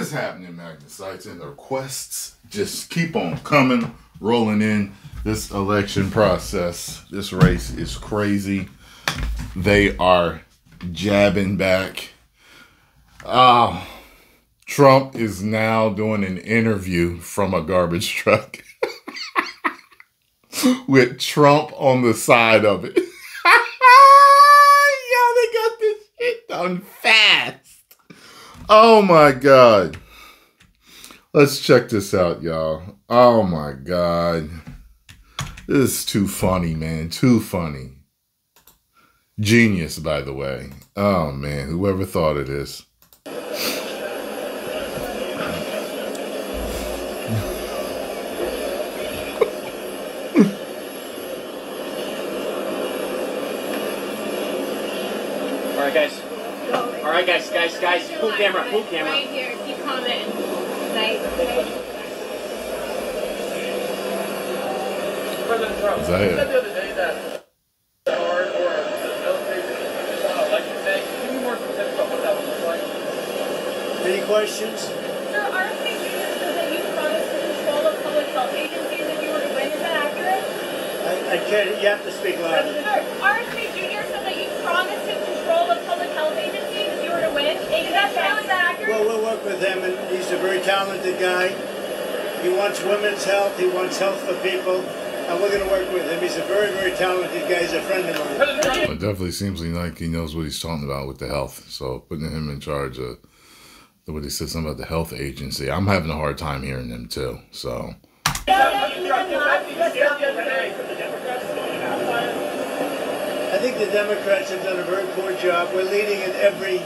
is happening, Magnus? And the requests just keep on coming, rolling in. This election process, this race is crazy. They are jabbing back. Trump is now doing an interview from a garbage truck with Trump on the side of it. Yo, they got this shit done fast. Oh my God. Let's check this out, y'all. Oh my God. This is too funny, man. Too funny. Genius, by the way. Oh man, whoever thought of this. All right, guys, pull camera. Right here, keep commenting. Nice. President Trump, Is that it? you said the other day that hard or the military election day. Can you be more specific about what that would look like? Any questions? Sir, RFK Jr. says that you promised to control the public health agencies if you were to win. Is that accurate? I can't, you have to speak louder. Sir, RFK Jr. said that you promised to control the public health agencies if you were to win. Is that true? Is that accurate? Well, we'll work with him, and he's a very talented guy. He wants women's health, he wants health for people, and we're going to work with him. He's a very, very talented guy. He's a friend of mine. It definitely seems like he knows what he's talking about with the health. So putting him in charge of what he said something about the health agency, I'm having a hard time hearing them too. So. I think the Democrats have done a very poor job. We're leading in every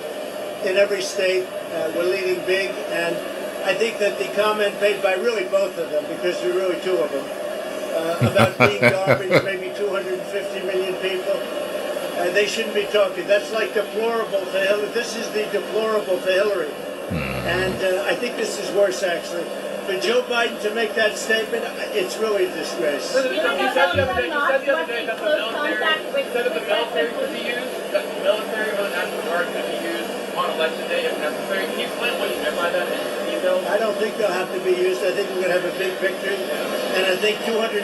state. We're leading big, and I think that the comment made by really both of them, because there are really two of them, about being garbage, maybe 250 million people, they shouldn't be talking. That's like deplorable for Hillary. This is the deplorable for Hillary, and I think this is worse actually. For Joe Biden to make that statement, it's really a disgrace. You said the other day that the military could be used, that the military or the National Guard could be used on election day if necessary. Can you explain what you meant by that in detail? I don't think they'll have to be used. I think we're going to have a big victory. And I think 250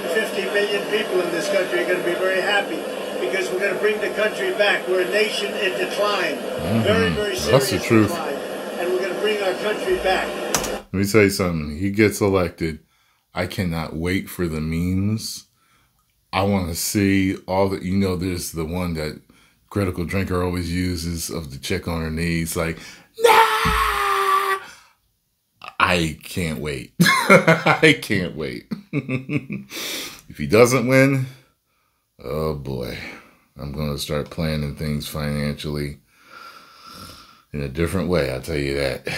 million people in this country are going to be very happy because we're going to bring the country back. We're a nation in decline. Very, very serious That's the truth. decline. And we're going to bring our country back. Let me tell you something. He gets elected. I cannot wait for the memes. I want to see all the, there's the one that Critical Drinker always uses of the chick on her knees, like, nah! I can't wait. I can't wait. If he doesn't win, oh boy, I'm going to start planning things financially in a different way. I'll tell you that.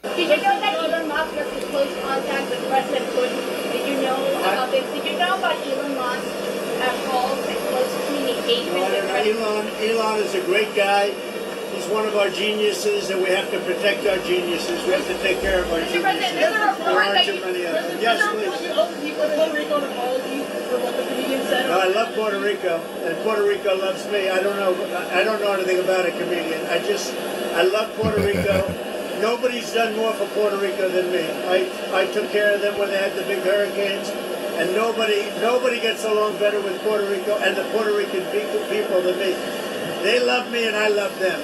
Did you know that Elon Musk was in close contact with President Putin? Did you know about this? Did you know about Elon Musk calls and close communication with President? Elon is a great guy. He's one of our geniuses, and we have to protect our geniuses. We have to take care of our geniuses. There aren't too many of them. Yes, please. No, I love Puerto Rico, and Puerto Rico loves me. I don't know anything about a comedian. I love Puerto Rico. Nobody's done more for Puerto Rico than me. I took care of them when they had the big hurricanes, and nobody gets along better with Puerto Rico and the Puerto Rican people than me. They love me and I love them.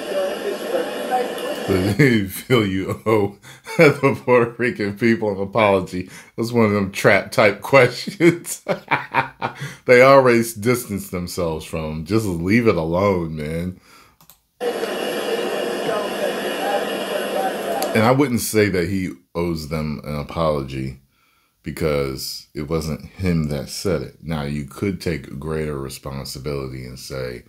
So you feel you owe the Puerto Rican people an apology. That's one of them trap type questions. They always distance themselves from him. Just leave it alone, man. And I wouldn't say that he owes them an apology because it wasn't him that said it. Now, you could take greater responsibility and say,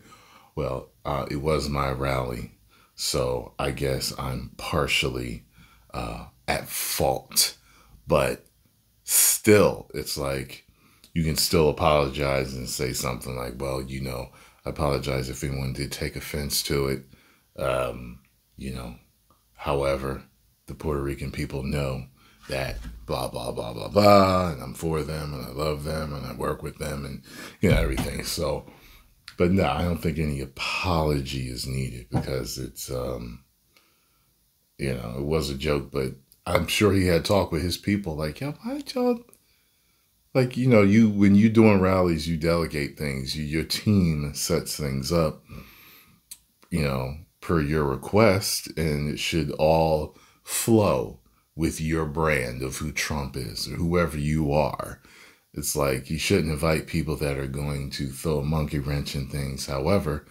well, it was my rally, so I guess I'm partially at fault. But still, it's like you can still apologize and say something like, well, I apologize if anyone did take offense to it. However, the Puerto Rican people know that blah, blah, blah, blah, blah, and I'm for them, and I love them, and I work with them, and, everything. So, but no, I don't think any apology is needed because it's, it was a joke, but I'm sure he had talked with his people, like, yo, why y'all, like, you know, when you doing rallies, you delegate things. Your team sets things up, you know, per your request, and it should all flow with your brand of who Trump is or whoever you are. It's like you shouldn't invite people that are going to throw a monkey wrench in things. However,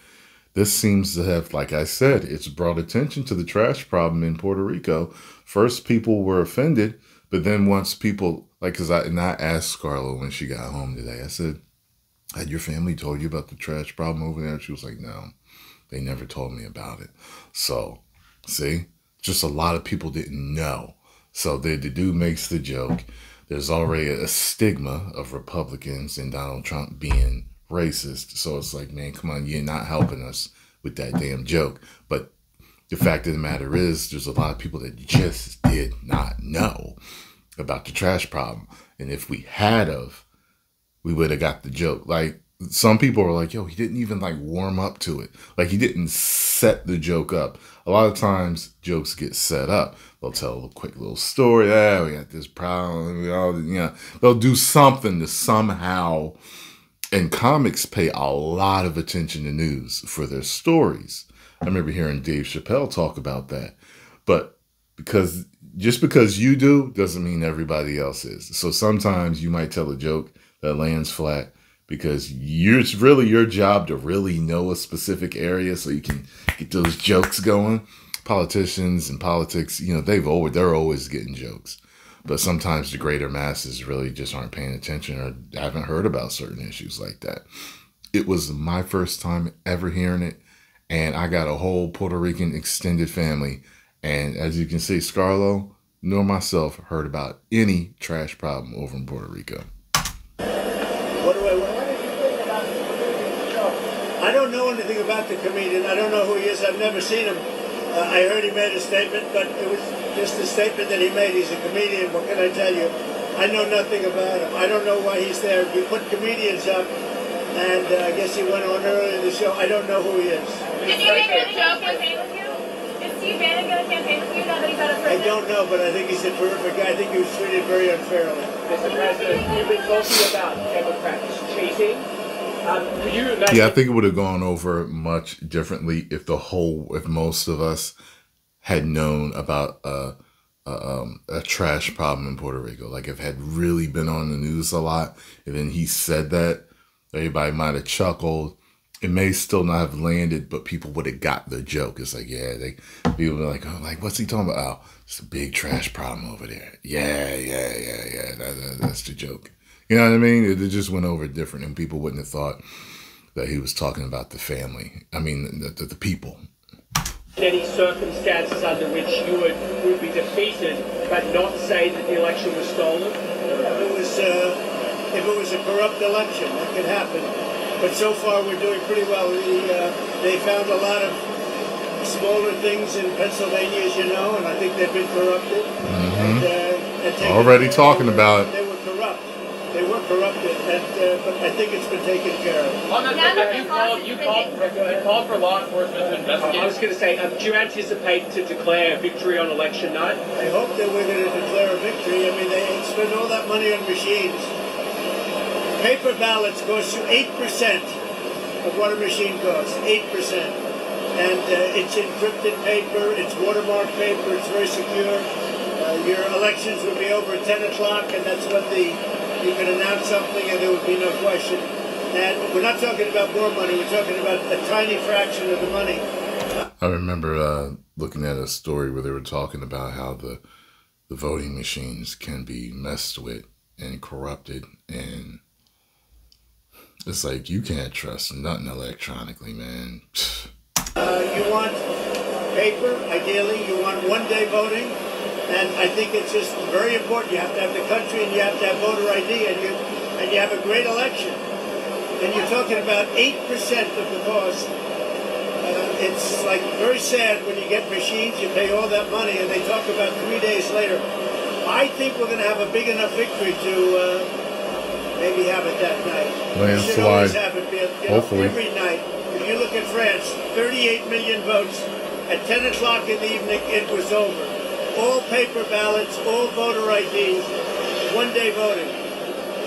this seems to have, like I said, it's brought attention to the trash problem in Puerto Rico. First, people were offended, but then once people, like, because I asked Scarlett when she got home today, I said, had your family told you about the trash problem over there? She was like, no, they never told me about it. So, see, just a lot of people didn't know. So the dude makes the joke. There's already a stigma of Republicans and Donald Trump being racist. So it's like, man, come on, you're not helping us with that damn joke. But the fact of the matter is, there's a lot of people that just did not know about the trash problem. And if we had of, we would have got the joke. Like, some people are like, yo, he didn't even like warm up to it. Like, he didn't set the joke up. A lot of times jokes get set up. They'll tell a quick little story. Yeah, we got this problem. We all, you know, they'll do something to somehow. And comics pay a lot of attention to news for their stories. I remember hearing Dave Chappelle talk about that. But just because you do doesn't mean everybody else is. So sometimes you might tell a joke that lands flat because it's really your job to really know a specific area so you can get those jokes going. Politicians and politics, you know, they're always getting jokes. But sometimes the greater masses really just aren't paying attention or haven't heard about certain issues like that. It was my first time ever hearing it, and I got a whole Puerto Rican extended family. And as you can see, Scarlo nor myself heard about any trash problem over in Puerto Rico. What did you think about the show? I don't know anything about the comedian. I don't know who he is. I've never seen him. I heard he made a statement, but it was just a statement that he made. He's a comedian. What can I tell you? I know nothing about him. I don't know why he's there. You put comedians up, and I guess he went on earlier in the show. I don't know who he is. Did you make a joke campaign with you? Is Steve Bannon going to campaign with you now that he's out of prison? I don't know, but I think he's a terrific guy. I think he was treated very unfairly. Mr. President, you've been talking about Democrats cheating. Yeah, I think it would have gone over much differently if most of us had known about a trash problem in Puerto Rico. Like, if it had really been on the news a lot, and then he said that, everybody might have chuckled. It may still not have landed, but people would have got the joke. It's like, yeah, people were like, oh, like, what's he talking about? Oh, it's a big trash problem over there. Yeah. That's the joke. You know what I mean? It just went over different, and people wouldn't have thought that he was talking about the family. I mean, the people. Any circumstances under which you would be defeated, but not say that the election was stolen? If it was a corrupt election, that could happen. But so far, we're doing pretty well. They found a lot of smaller things in Pennsylvania, as you know, and I think they've been corrupted. Mm-hmm. Already talking about it. They were corrupt. They were corrupted, but I think it's been taken care of. On that subject, you called for law enforcement to investigate. I was going to say, do you anticipate to declare victory on election night? I hope that we're going to declare a victory. I mean, they spend all that money on machines. Paper ballots cost you 8% of what a machine costs, 8%. And it's encrypted paper, it's watermarked paper, it's very secure. Your elections would be over at 10 o'clock, and that's when you can announce something and there would be no question. And we're not talking about more money, we're talking about a tiny fraction of the money. I remember looking at a story where they were talking about how the voting machines can be messed with and corrupted, and it's like, you can't trust nothing electronically, man. You want paper, ideally, you want one-day voting. And I think it's just very important. You have to have the country, and you have to have voter ID, and you have a great election. And you're talking about 8% of the cost. It's like very sad when you get machines, you pay all that money, and they talk about 3 days later. I think we're going to have a big enough victory to maybe have it that night. Landslide. We should always have it, hopefully. Every night. If you look at France, 38 million votes. At 10 o'clock in the evening, it was over. all paper ballots, all voter IDs, one-day voting,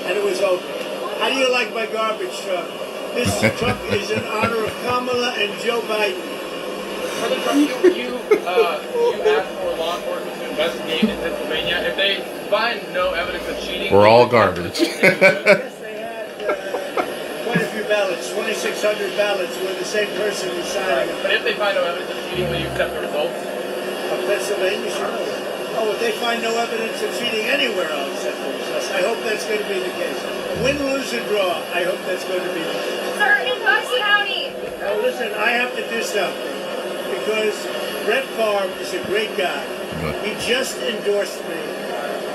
and it was over. How do you like my garbage truck? This truck is in honor of Kamala and Joe Biden. President Trump, you asked for law enforcement to investigate in Pennsylvania. If they find no evidence of cheating, We're all garbage. Yes, they had quite a few ballots, 2,600 ballots where the same person was signing them. But if they find no evidence of cheating, will you accept the results? Of Pennsylvania, sure. Oh, if they find no evidence of cheating anywhere, I'll accept the results. I hope that's going to be the case. Win, lose, or draw, I hope that's going to be the case. Sir, in Bucks County. Now listen, I have to do something because Brett Favre is a great guy. He just endorsed me,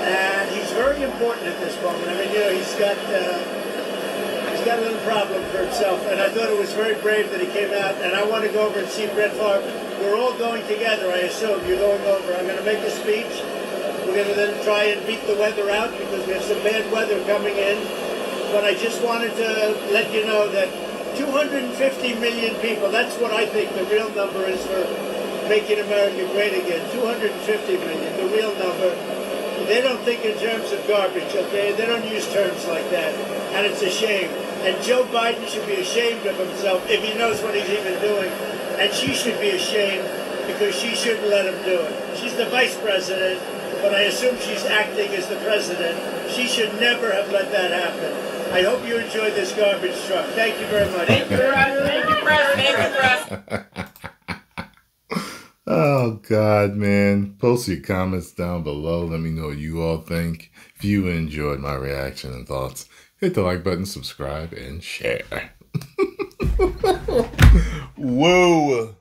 and he's very important at this moment. I mean, you know, he's got a little problem for himself, and I thought it was very brave that he came out. And I want to go over and see Brett Favre. We're all going together, I assume. You're going over. I'm going to make a speech. We're going to then try and beat the weather out because we have some bad weather coming in. But I just wanted to let you know that 250 million people, that's what I think the real number is for making America great again. 250 million, the real number. They don't think in terms of garbage, okay? They don't use terms like that. And it's a shame. And Joe Biden should be ashamed of himself if he knows what he's even doing. And she should be ashamed because she shouldn't let him do it. She's the vice president, but I assume she's acting as the president. She should never have let that happen. I hope you enjoyed this garbage truck. Thank you very much. Thank you, press. Thank you, press. Oh, God, man. Post your comments down below. Let me know what you all think. If you enjoyed my reaction and thoughts, hit the like button, subscribe, and share. Whoa.